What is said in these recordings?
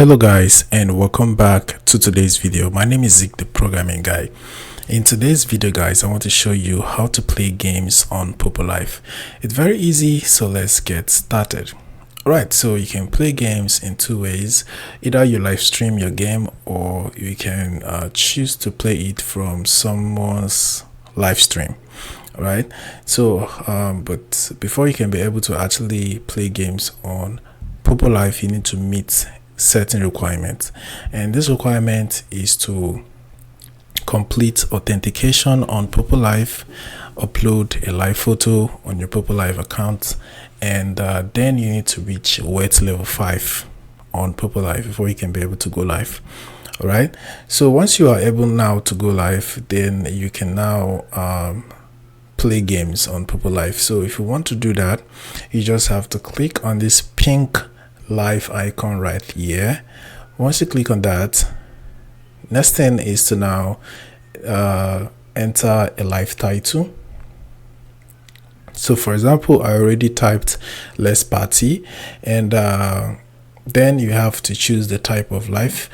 Hello guys, and welcome back to today's video. My name is Zeke, the programming guy. In today's video guys, I want to show you how to play games on Poppo Live. It's very easy, so let's get started. Alright, so you can play games in two ways. Either you live stream your game, or you can choose to play it from someone's live stream. Alright, so but before you can be able to actually play games on Poppo Live, you need to meet certain requirements, and this requirement is to complete authentication on Poppo Live, upload a live photo on your Poppo Live account, and then you need to reach wet level 5 on Poppo Live before you can be able to go live. All right, so once you are able now to go live, then you can now play games on Poppo Live. So if you want to do that, you just have to click on this pink live icon right here. Once you click on that, next thing is to now enter a live title. So for example, I already typed let's party, and then you have to choose the type of live,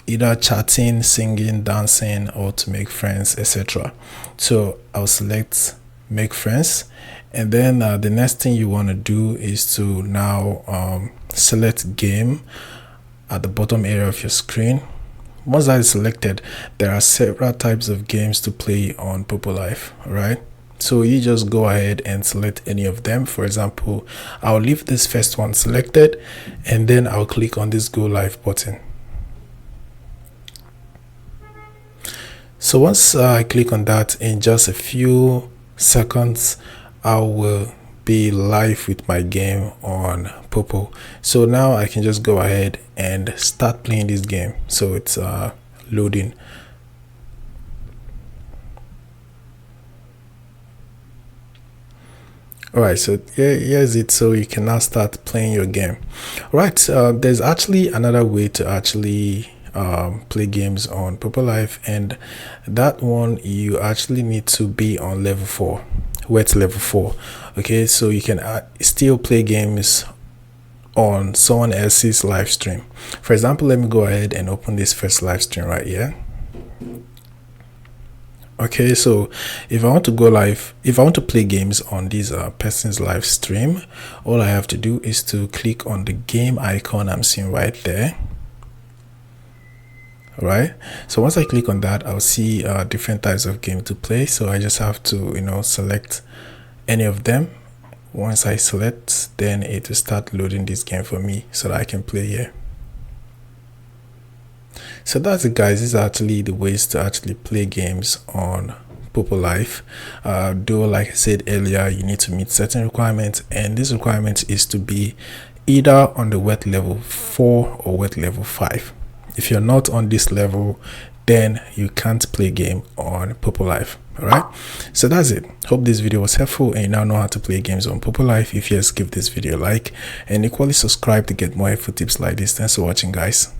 either chatting, singing, dancing, or to make friends, etc. So I'll select make friends, and then the next thing you want to do is to now select game at the bottom area of your screen. Once that is selected, there are several types of games to play on Poppo Live. All right, so you just go ahead and select any of them. For example, I'll leave this first one selected, and then I'll click on this go live button. So once I click on that, in just a few seconds I will be live with my game on Poppo. So now I can just go ahead and start playing this game. So it's loading. Alright, so here's it. So you can now start playing your game. Right, there's actually another way to actually play games on Poppo Live, and that one you actually need to be on level 4, wet level 4. Okay, so you can still play games on someone else's live stream. For example, let me go ahead and open this first live stream right here. Okay, so if I want to go live, if I want to play games on this person's live stream, all I have to do is to click on the game icon I'm seeing right there. Right, so once I click on that, I'll see different types of game to play. So I just have to select any of them. Once I select, then it will start loading this game for me so that I can play here. So that's it guys. These are actually the ways to actually play games on Poppo Live. Though like I said earlier, you need to meet certain requirements, and this requirement is to be either on the wet level 4 or wet level 5. If you're not on this level, then you can't play game on Poppo Live. All right, so that's it. Hope this video was helpful and you now know how to play games on Poppo Live. If yes, give this video a like and equally subscribe to get more helpful tips like this. Thanks for watching guys.